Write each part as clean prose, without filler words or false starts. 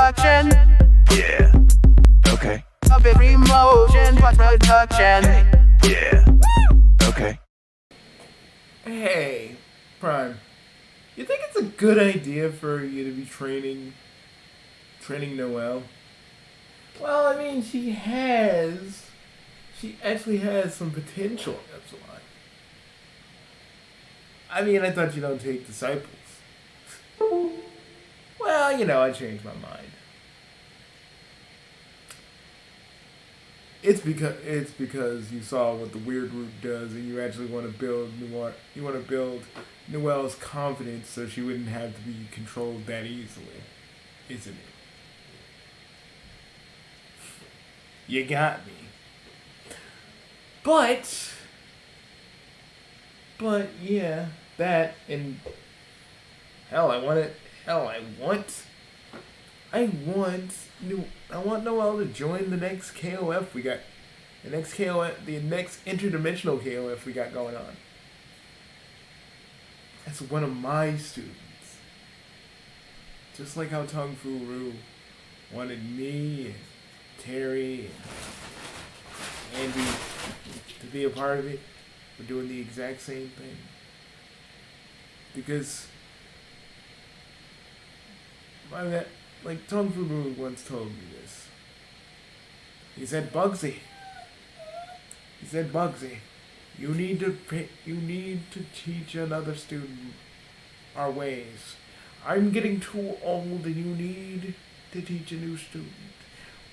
production. Yeah. Okay. A bit emotion, but production. Yeah. Okay. Hey, Prime. You think it's a good idea for you to be training Noelle? Well, I mean, she actually has some potential, Epsilon. I mean, I thought you don't take disciples. Well, I changed my mind. It's because you saw what the weird root does, and you actually want to build Noelle's confidence so she wouldn't have to be controlled that easily, isn't it? You got me. But yeah, that and hell, I want Noelle to join the next KOF we got, the next interdimensional KOF we got going on. That's one of my students. Just like how Tung Fu Ru wanted me and Terry and Andy to be a part of it. We're doing the exact same thing. Because like Tung Fu Ru once told me this. He said, Bugsy, you need to teach another student our ways. I'm getting too old and you need to teach a new student.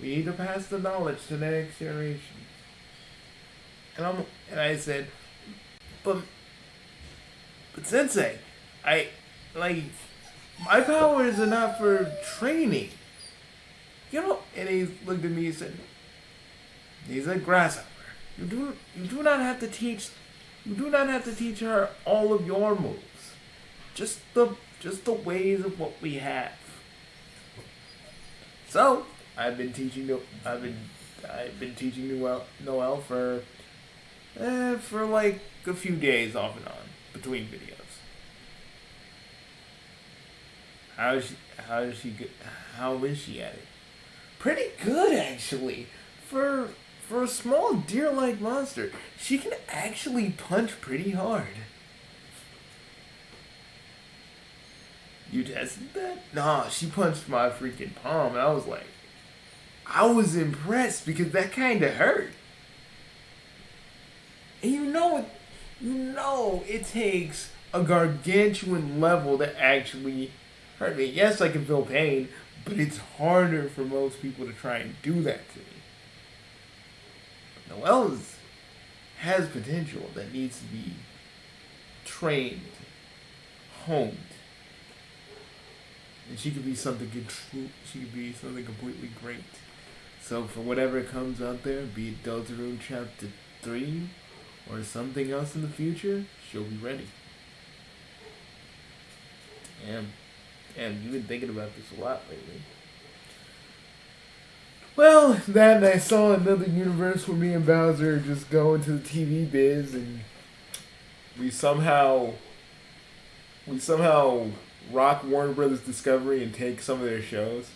We need to pass the knowledge to the next generation. And I said, but Sensei, my powers are not for training. And he looked at me and said, he's a grasshopper. You do not have to teach her all of your moves. Just the ways of what we have. So I've been teaching Noelle for like a few days off and on between videos. How is she at it? Pretty good, actually. For a small deer-like monster, she can actually punch pretty hard. You tested that? Nah, she punched my freaking palm, and I was impressed because that kind of hurt. And it takes a gargantuan level to actually hurt me. Yes, I can feel pain, but it's harder for most people to try and do that to me. But Noelle has potential that needs to be trained, honed. And she could be something completely great. So for whatever comes out there, be it Delta Room Chapter 3 or something else in the future, she'll be ready. Damn, you've been thinking about this a lot lately. Well, that and I saw another universe where me and Bowser just go into the TV biz and we somehow rock Warner Brothers Discovery and take some of their shows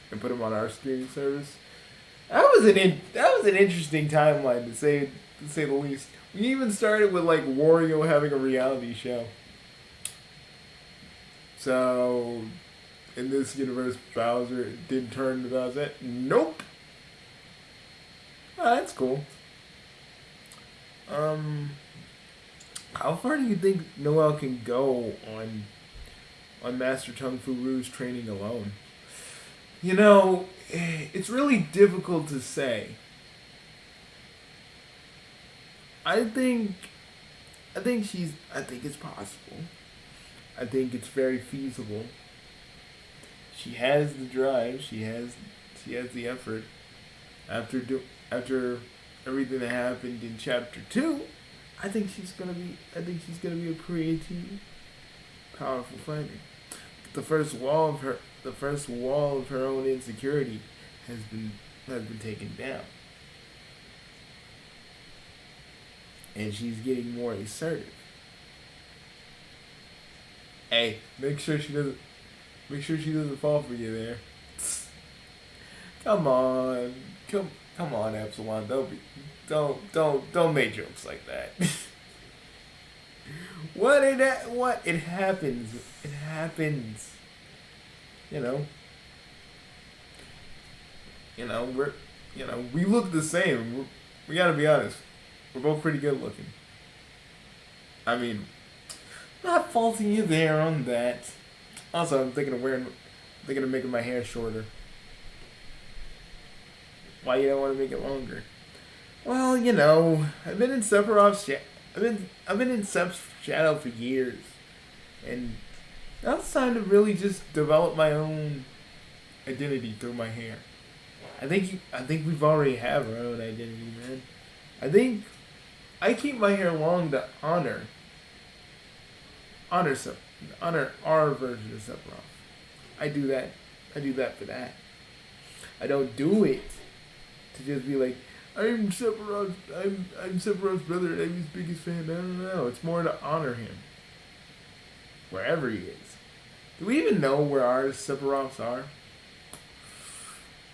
and put them on our streaming service. That was an interesting timeline to say the least. We even started with like Wario having a reality show. So in this universe, Bowser didn't turn to Bowser. Nope. Oh, that's cool. How far do you think Noelle can go on Master Tung Fu Ru's training alone? It's really difficult to say. I think it's possible. I think it's very feasible. She has the drive. She has the effort. After everything that happened in Chapter 2, I think she's gonna be a pretty powerful fighter. The first wall of her own insecurity has been taken down. And she's getting more assertive. Hey, make sure she doesn't fall for you there. Come on, come on, Epsilon. Don't make jokes like that. What it happens. It happens. You know. We look the same. We gotta be honest. We're both pretty good looking. I mean, not faulting you there on that. Also, I'm thinking of making my hair shorter. Why you don't want to make it longer? Well, I've been in I've been in Sep's shadow for years, and now it's time to really just develop my own identity through my hair. I think we've already have our own identity, man. I think I keep my hair long to honor our version of Sephiroth. I do that for that. I don't do it to just be like, I'm Sephiroth's brother and I'm his biggest fan. No. It's more to honor him. Wherever he is. Do we even know where our Sephiroths are?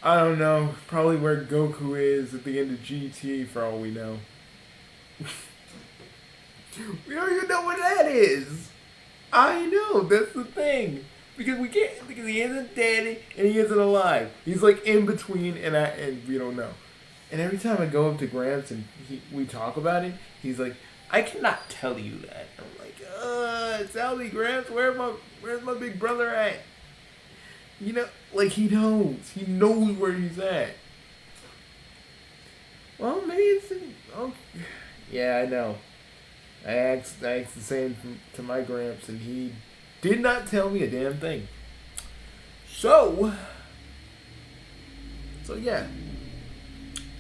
I don't know. Probably where Goku is at the end of GT for all we know. We don't even know where that is. I know, that's the thing. Because he isn't dead and he isn't alive. He's like in between and we don't know. And every time I go up to Gramps and we talk about it, he's like, I cannot tell you that. I'm like, tell me, Gramps, where's my big brother at? Like he knows. He knows where he's at. Well, maybe it's yeah, I know. I asked the same to my Gramps, and he did not tell me a damn thing. So yeah.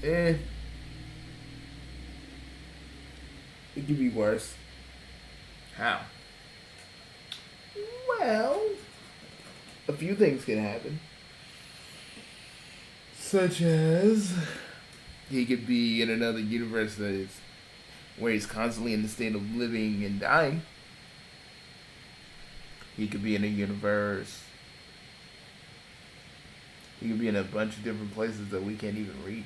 It could be worse. How? Well, a few things can happen. Such as he could be in another universe where he's constantly in the state of living and dying. He could be in a universe. He could be in a bunch of different places that we can't even reach.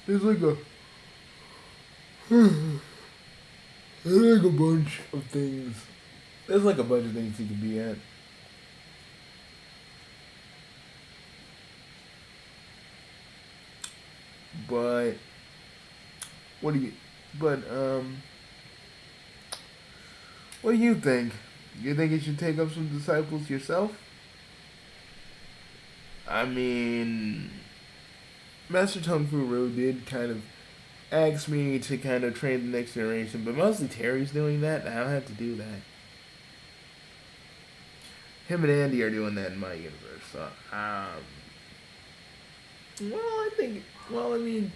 There's like a bunch of things. There's like a bunch of things he could be at. But what do you think? You think you should take up some disciples yourself? I mean, Master Tong Fu Ru did kind of ask me to kind of train the next generation, but mostly Terry's doing that, and I don't have to do that. Him and Andy are doing that in my universe, so, I mean,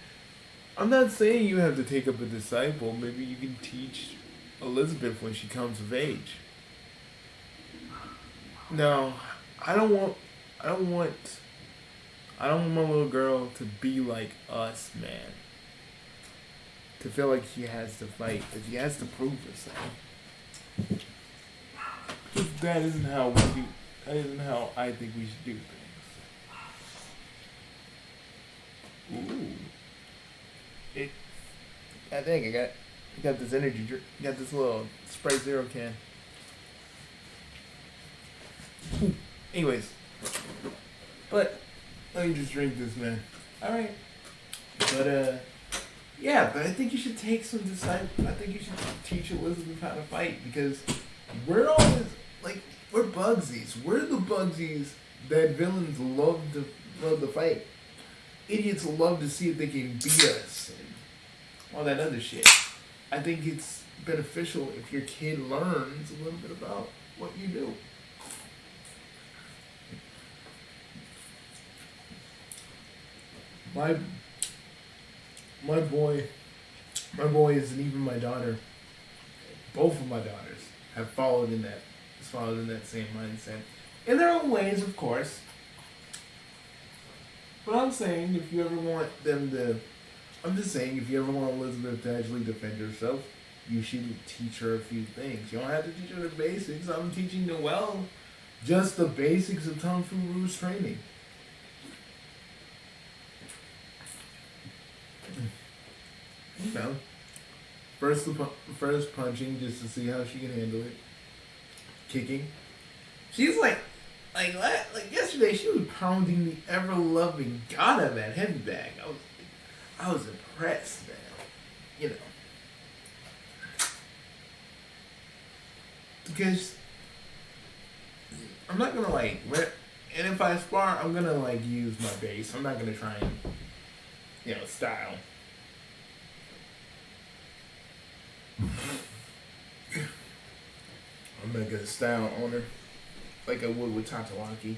I'm not saying you have to take up a disciple. Maybe you can teach Elizabeth when she comes of age. No, I don't want my little girl to be like us, man. To feel like she has to fight, that she has to prove herself. That isn't how I think we should do things. Ooh. I think I got this energy drink. Got this little Sprite Zero can. Ooh. Anyways. But let me just drink this, man. Alright. But but I think you should take some disciples. I think you should teach Elizabeth how to fight, because we're Bugsies. We're the Bugsies that villains love to fight. Idiots love to see if they can beat us and all that other shit. I think it's beneficial if your kid learns a little bit about what you do. My boys and even my daughter, both of my daughters have followed in that same mindset. In their own ways, of course. But I'm just saying, if you ever want Elizabeth to actually defend herself, you should teach her a few things. You don't have to teach her the basics. I'm teaching Noelle just the basics of Kung Fu Ru's training. You know, first punching just to see how she can handle it. Kicking. She's like yesterday she was pounding the ever loving god out of that heavy bag. I was impressed, man. You know. Because I'm not gonna and if I spar, I'm gonna use my base. I'm not gonna try and style. I'm not gonna style on her like I would with Tatawaki.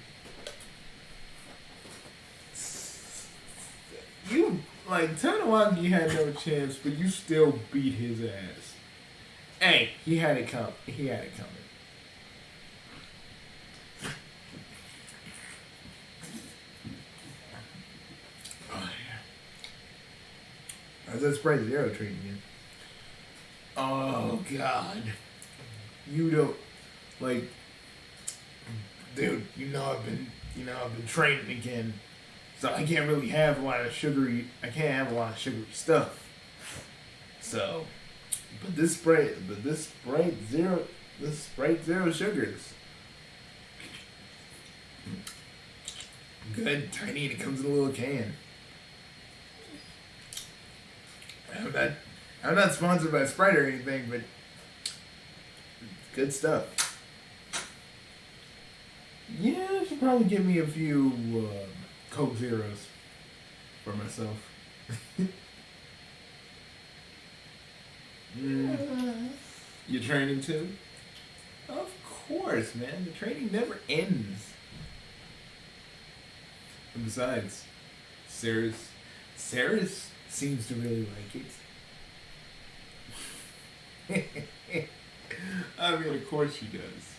Tatawaki had no chance, but you still beat his ass. Hey, he had it coming. Oh, yeah. How's that Sprite Zero treating you? Oh, God. You don't, dude, I've been training again. So I can't really have a lot of sugary stuff. So, but this Sprite Zero sugars. Good, tiny, and it comes in a little can. I'm not sponsored by Sprite or anything, but good stuff. Yeah, I should probably give me a few Coke Zeros for myself. You training too? Of course, man. The training never ends. And besides, Seras seems to really like it. I mean, of course she does.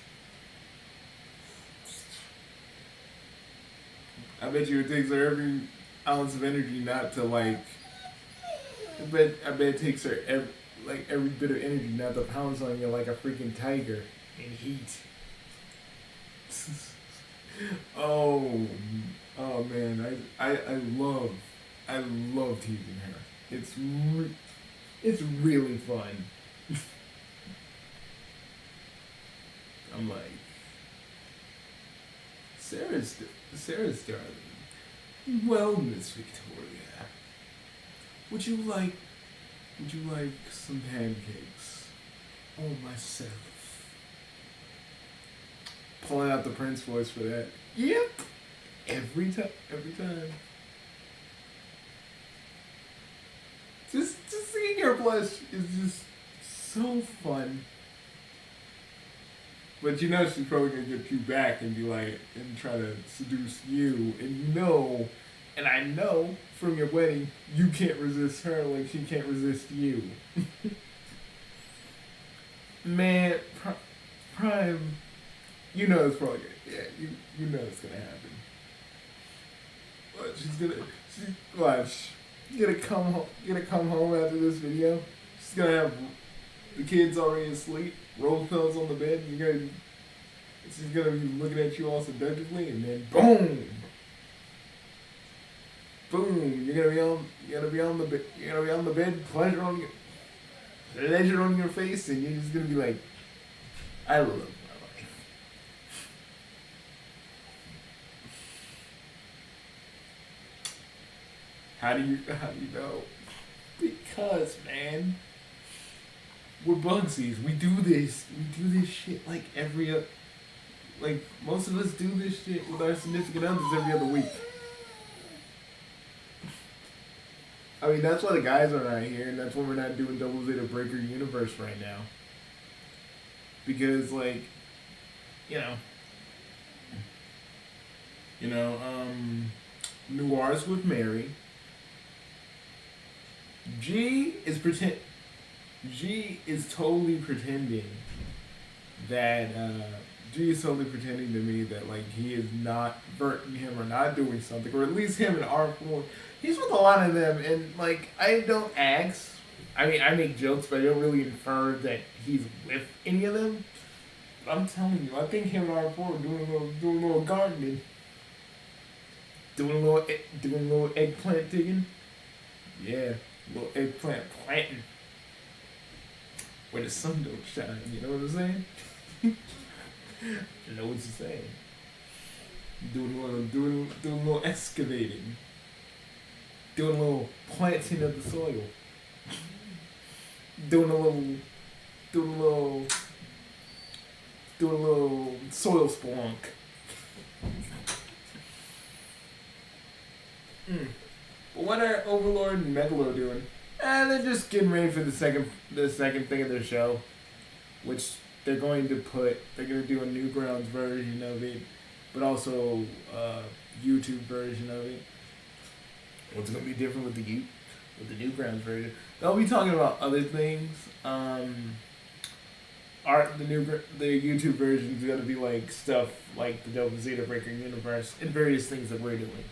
I bet you it takes her every ounce of energy not to I bet it takes her every bit of energy not to pounce on you like a freaking tiger in heat. Oh man, I love teasing her. It's really fun. I'm like, Sarah's darling. Well, Miss Victoria, would you like some pancakes? Oh, myself. Pulling out the Prince voice for that. Yep. Every time. Just seeing her blush is just so fun. But she's probably gonna get you back and be and try to seduce you, and I know from your wedding you can't resist her like she can't resist you. Man, Prime, it's probably you know it's gonna happen. But she's gonna come home after this video. She's gonna have the kids already asleep, roll pillows on the bed. She's gonna be looking at you all seductively, and then boom, you're gonna be on the bed, pleasure on your face, and you're just gonna be like, I love my life. How do you know? Because, man, we're Bugsies. We do this shit most of us do this shit with our significant others every other week. I mean, that's why the guys are not here, and that's why we're not doing Double Zeta Breaker Universe right now. Because, Noirs with Mary. G is totally pretending that G is totally pretending to me that he is not burning him or not doing something, or at least him and R4. He's with a lot of them, and I don't ask. I mean, I make jokes, but I don't really infer that he's with any of them. But I'm telling you, I think him and R4 are doing a little gardening. Doing a little eggplant digging. Yeah, a little eggplant planting. Where the sun don't shine, you know what I'm saying? I know what you're saying. Doing a little excavating. Doing a little planting of the soil. Doing a little soil spelunk. But what are Overlord and Megalo doing? They're just getting ready for the second thing of their show, which they're going to do a Newgrounds version of it, but also a YouTube version of it. What's going to be different with the Newgrounds version? They'll be talking about other things. The YouTube version is going to be like stuff like the Delta Zeta Breaker universe and various things that we're doing.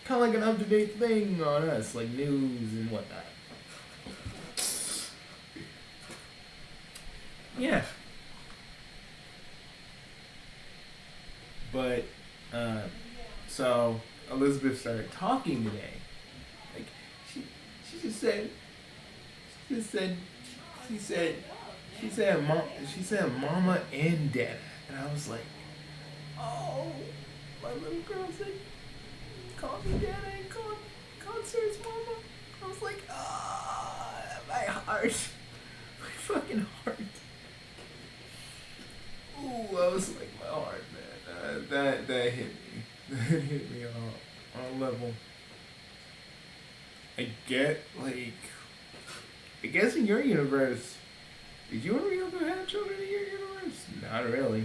Kind of like an up-to-date thing on us, like news and whatnot. Yeah. But, so Elizabeth started talking today. Like, she said mama and dad. And I was like, oh, my little girl said, call me dad and call Seras mama. I was like, my heart. My fucking heart. Ooh, I was like, my heart, man. That hit me. That hit me on a level. I guess in your universe, did you and Ryoko have children in your universe? Not really.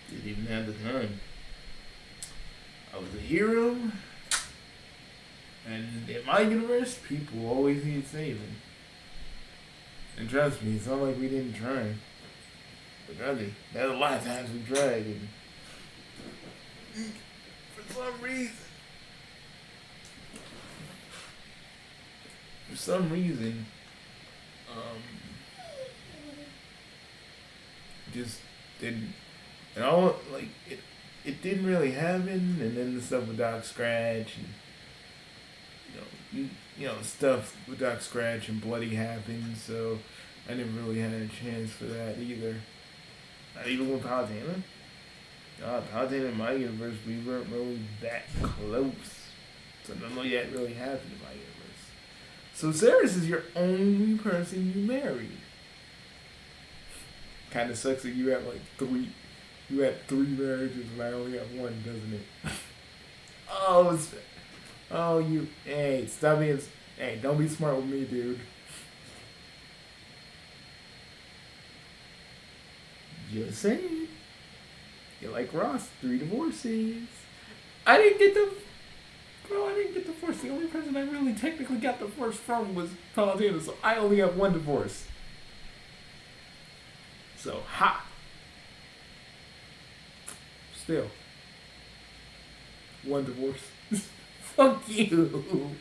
Didn't even have the time. I was a hero, and in my universe, people always need saving. And trust me, it's not like we didn't try. But really, there's a lot of times we tried, and for some reason, just didn't. And all like it didn't really happen. And then the stuff with Doc Scratch and stuff with Doc Scratch and Bloody happened. So I never really had a chance for that either. Not even with Palutena. Palutena in my universe, we weren't really that close. So none of that really happened in my universe. So Seras is your only person you married. Kind of sucks that you had three marriages and I only have one, doesn't it? Hey, don't be smart with me, dude. Just saying. You're like Ross, 3 divorces. I didn't get divorced. The only person I really technically got divorced from was Palutena, so I only have 1 divorce. So, ha! Still. 1 divorce. Fuck you.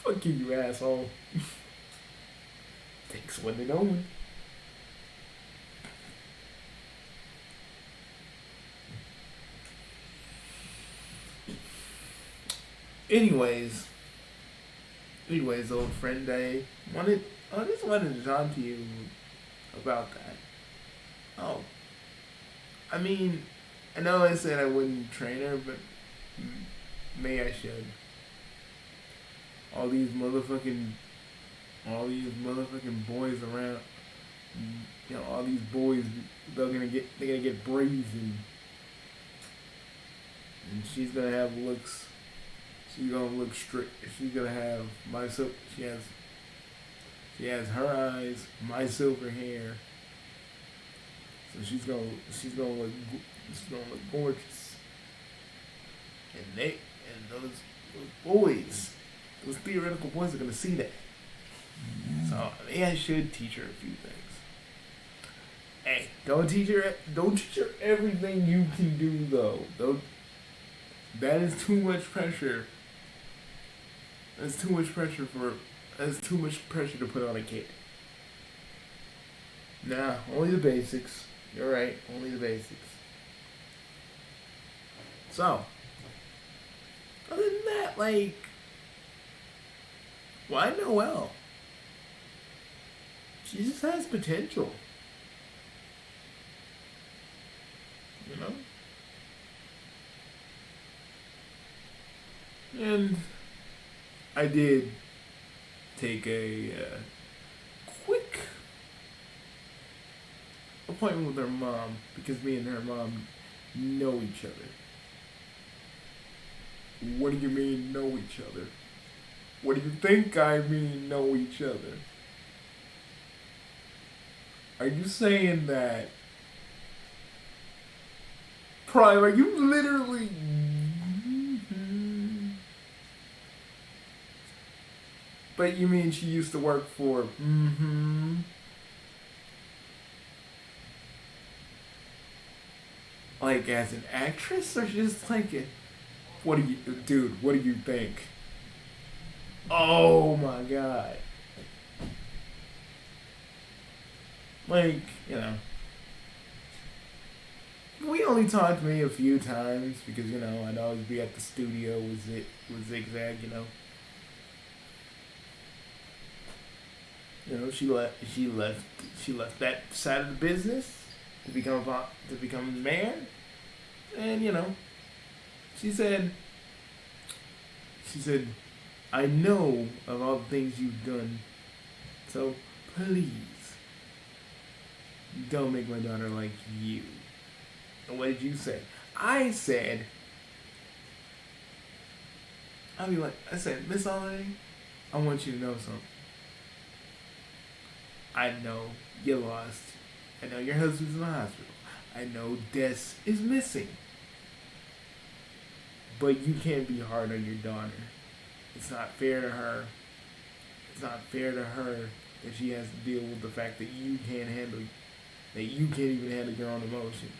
Fuck you asshole. Takes one to know one. Anyways, old friend, I just wanted to talk to you about that. Oh. I mean, I know I said I wouldn't train her, but maybe I should. All these motherfucking boys around, all these boys, they're gonna get brazen. And she's gonna have looks. She's gonna look straight. She's gonna have she has her eyes, my silver hair. So she's gonna look gorgeous. And those boys, those theoretical boys are gonna see that. So maybe I should teach her a few things. Hey, don't teach her everything you can do though. That is too much pressure. That's too much pressure that's too much pressure to put on a kid. Nah, only the basics. You're right, only the basics. So, other than that, like, why Noelle? She just has potential. You know? And I did take a quick appointment with her mom because me and her mom know each other. What do you mean know each other? What do you think I mean know each other? Are you saying that Prime, are you literally But you mean she used to work for like as an actress or just like a what do you dude, what do you think? Oh my god. Like, you know. We only talked to me a few times because, you know, I'd always be at the studio with Zigzag, you know. You know, she left that side of the business to become a man. And, you know, she said, I know of all the things you've done, so please don't make my daughter like you. And what did you say? I said, Miss Holiday, I want you to know something. I know you lost. I know your husband's in the hospital. I know Des is missing. But you can't be hard on your daughter. It's not fair to her. It's not fair to her that she has to deal with the fact that you can't even handle your own emotions.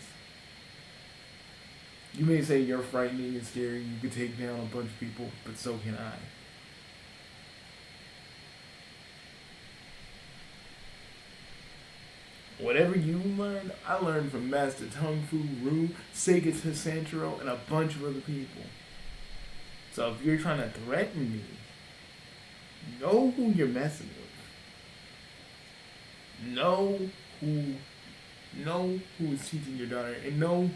You may say you're frightening and scary, you could take down a bunch of people, but so can I. Whatever you learned, I learned from Master Tung Fu Rue, Seiga Sanchiro, and a bunch of other people. So if you're trying to threaten me, know who you're messing with. Know who is teaching your daughter, and know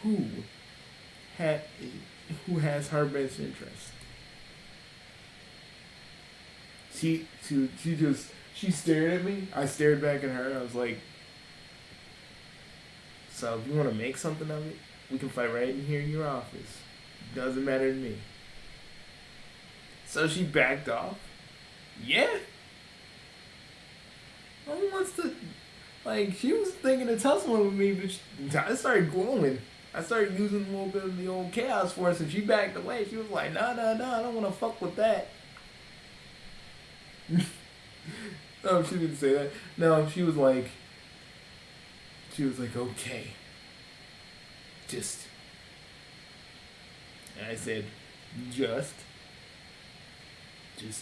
who has her best interest. She stared at me. I stared back at her. I was like, so if you want to make something of it, we can fight right in here in your office. Doesn't matter to me. So she backed off. Yeah. Who wants to, like, she was thinking to tussle with me, but I started glowing. I started using a little bit of the old chaos force, and she backed away. She was like, no, I don't want to fuck with that. No, she didn't say that. No, she was like, okay. And I said, just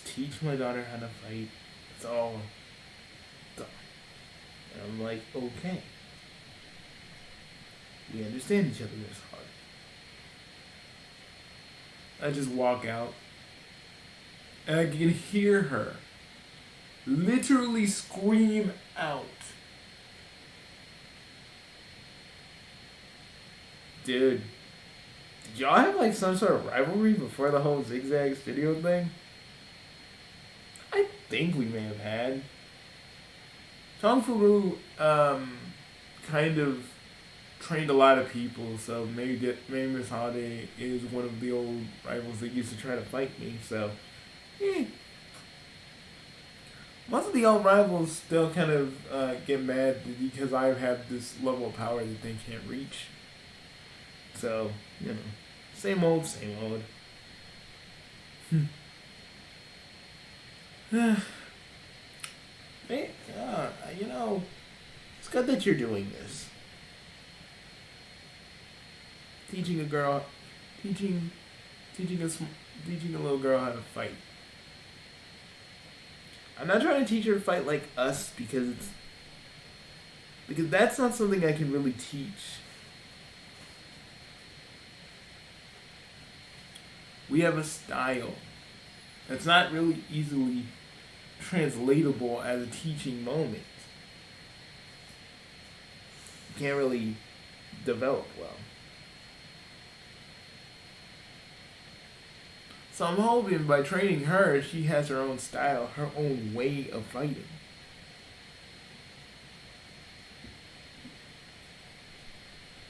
teach my daughter how to fight. It's all. And I'm like, okay. We understand each other this hard. I just walk out, and I can hear her literally scream out. Dude, did y'all have like some sort of rivalry before the whole Zigzag Studio thing? I think we may have had. Tong Fu kind of trained a lot of people, so maybe Miss Holiday is one of the old rivals that used to try to fight me, so most of the old rivals still kind of get mad because I have this level of power that they can't reach. So, you know, same old. Hey, you know, it's good that you're doing this. Teaching teaching a little girl how to fight. I'm not trying to teach her to fight like us because that's not something I can really teach. We have a style that's not really easily translatable as a teaching moment. You can't really develop well. So I'm hoping by training her, she has her own style, her own way of fighting.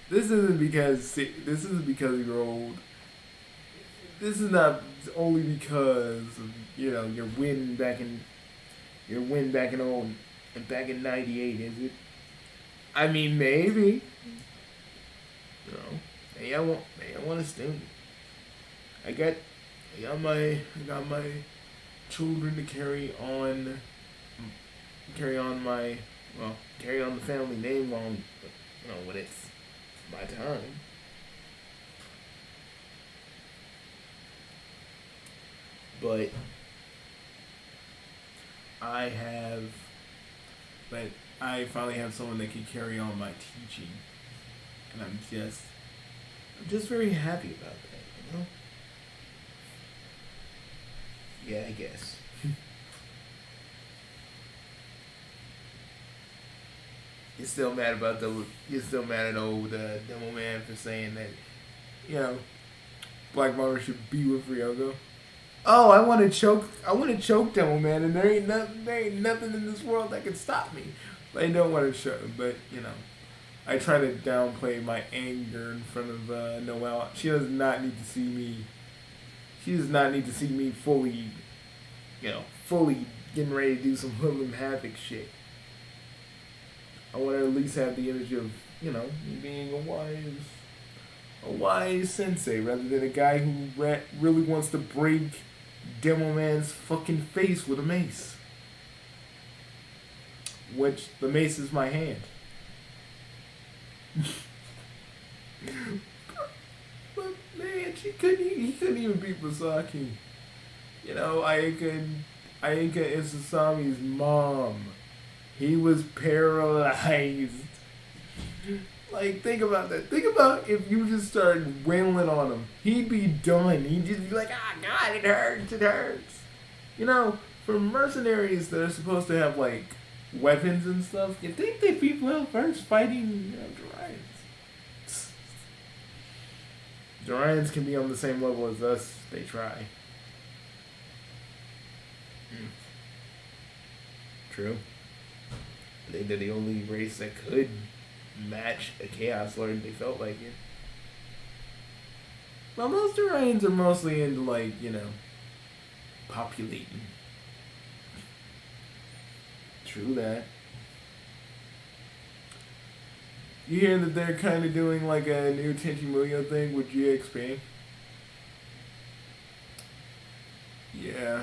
This isn't because you're old. This is not only because of, your win back in back in '98, is it? I mean, maybe. Maybe I want a student. I got my children to carry on the family name on, when it's my time. But I finally have someone that can carry on my teaching, and I'm just very happy about that, Yeah, I guess. You're still mad at old Demo Man for saying that, Black Mama should be with Ryogo. Oh, I want to choke Demo Man, and there ain't nothing in this world that can stop me. I don't want to show, but I try to downplay my anger in front of Noelle. She does not need to see me. She does not need to see me fully getting ready to do some hoodlum havoc shit. I want to at least have the image of, me being a wise sensei rather than a guy who really wants to break Demo Man's fucking face with a mace. Which, the mace is my hand. But man, he couldn't even beat Masaki. Ayaka is Sasami's mom. He was paralyzed. Like, think about that. Think about if you just started wailing on him. He'd be done. He'd just be like, God, it hurts. For mercenaries that are supposed to have, weapons and stuff, you think they'd be well versed fighting Dorians. Dorians can be on the same level as us. They try. True. I think they're the only race that could match a Chaos Lord if they felt like it. Well, most Orions are mostly into, populating. True that. You hear that they're kind of doing, a new Tenchi Muyo thing with GXP? Yeah.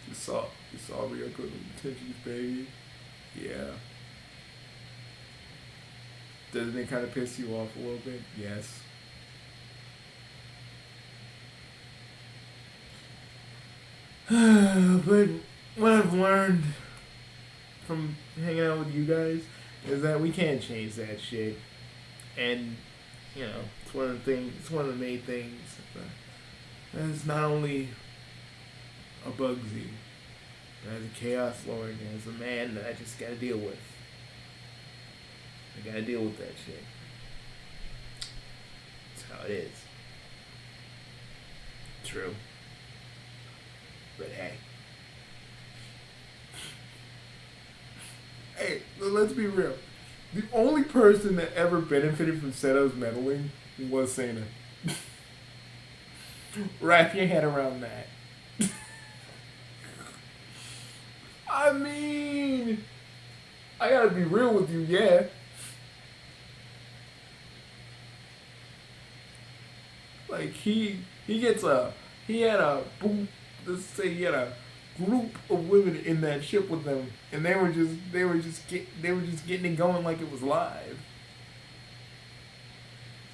You saw Ryoko and Tenchi's baby? Yeah. Doesn't it kind of piss you off a little bit? Yes. But what I've learned from hanging out with you guys is that we can't change that shit. And, it's one of the main things. And it's not only a Bugsy, but as a Chaos Lord, as a man that I just gotta deal with. I gotta deal with that shit. That's how it is. True. But hey. Hey, let's be real. The only person that ever benefited from Seto's meddling was Sana. Wrap your head around that. I mean, I gotta be real with you, yeah. He had a group of women in that ship with them, and they were just getting it going like it was live.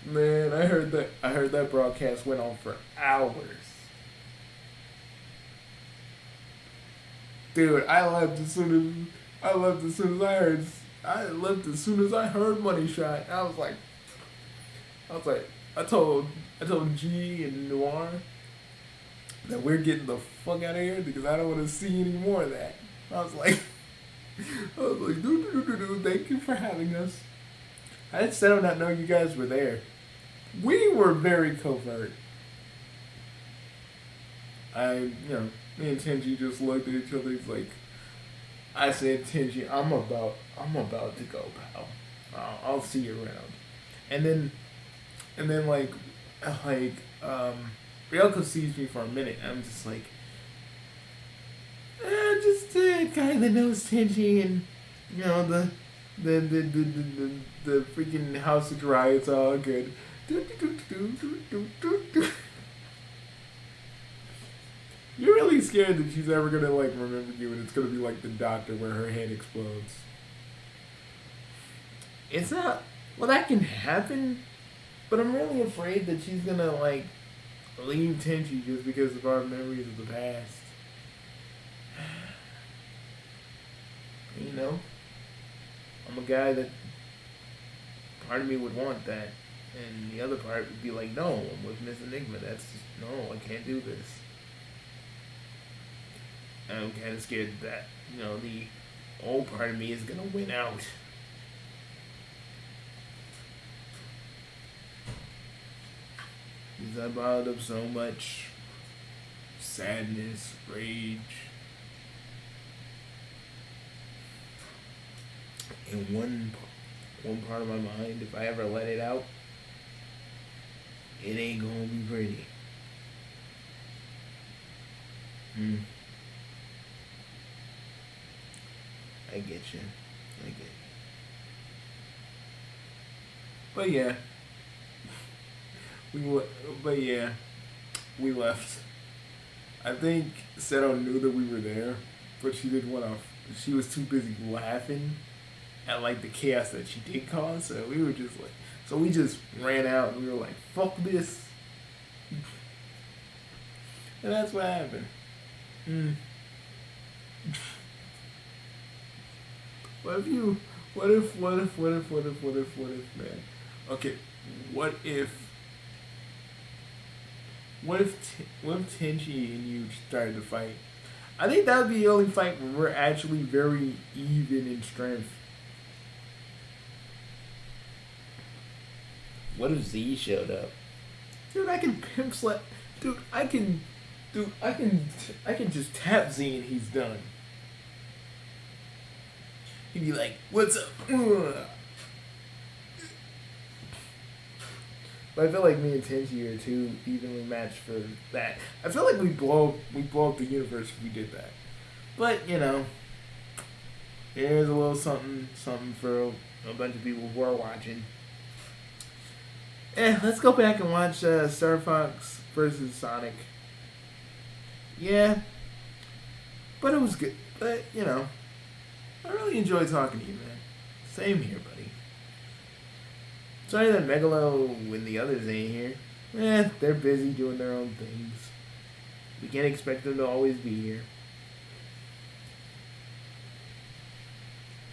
Man, I heard that broadcast went on for hours. Dude, I left as soon as I heard Money Shot. I told G and Noir that we're getting the fuck out of here because I don't want to see any more of that. I was like, dude, thank you for having us. I did still not know you guys were there. We were very covert. Me and Tenji just looked at each other. He's like, I said, Tenji, I'm about to go, pal. I'll see you around. And then Ryoko sees me for a minute. And I'm just like, just a guy that knows Tenji and the freaking house of dry. It's all good. You're really scared that she's ever gonna remember you, and it's gonna be like the Doctor where her head explodes. It's not. Well, that can happen, but I'm really afraid that she's gonna leave Tenchi just because of our memories of the past. I'm a guy that part of me would want that, and the other part would be like, no, I'm with Miss Enigma. That's just, no, I can't do this. I'm kind of scared that, the old part of me is going to win out. Because I bottled up so much sadness, rage. In one part of my mind, if I ever let it out, it ain't going to be pretty. I get you. But yeah. We left. I think Seto knew that we were there, but she didn't want to. She was too busy laughing at the chaos that she did cause. So we were just so we just ran out and we were like, "Fuck this," and that's what happened. What if, man? Okay, what if Tenchi and you started to fight? I think that would be the only fight where we're actually very even in strength. What if Z showed up? Dude, I can pimp slap. Dude, I can just tap Z and he's done. He'd be like, "What's up?" But I feel like me and Tenchi are too evenly matched for that. I feel like we blow up the universe if we did that. But there's a little something for a bunch of people who are watching. Let's go back and watch Star Fox versus Sonic. Yeah, but it was good. But I really enjoy talking to you, man. Same here, buddy. Sorry that Megalo and the others ain't here. They're busy doing their own things. We can't expect them to always be here.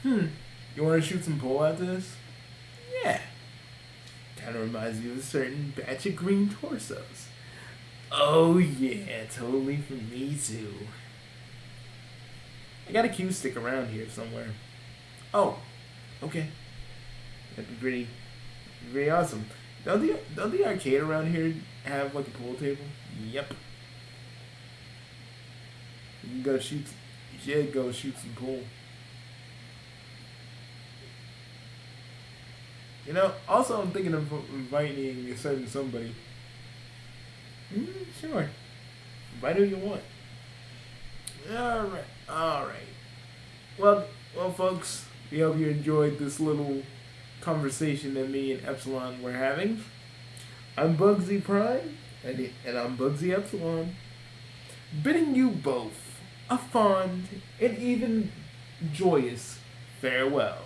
You want to shoot some pool after this? Yeah. Kind of reminds me of a certain batch of green torsos. Oh yeah, totally for me too. I got a cue stick around here somewhere. Oh, okay. That'd be pretty awesome. Don't the arcade around here have a pool table? Yep. You should go shoot some pool. Also I'm thinking of inviting a certain somebody. Sure. Invite who you want. Alright. Well, folks, we hope you enjoyed this little conversation that me and Epsilon were having. I'm Bugsy Prime, and I'm Bugsy Epsilon, bidding you both a fond and even joyous farewell.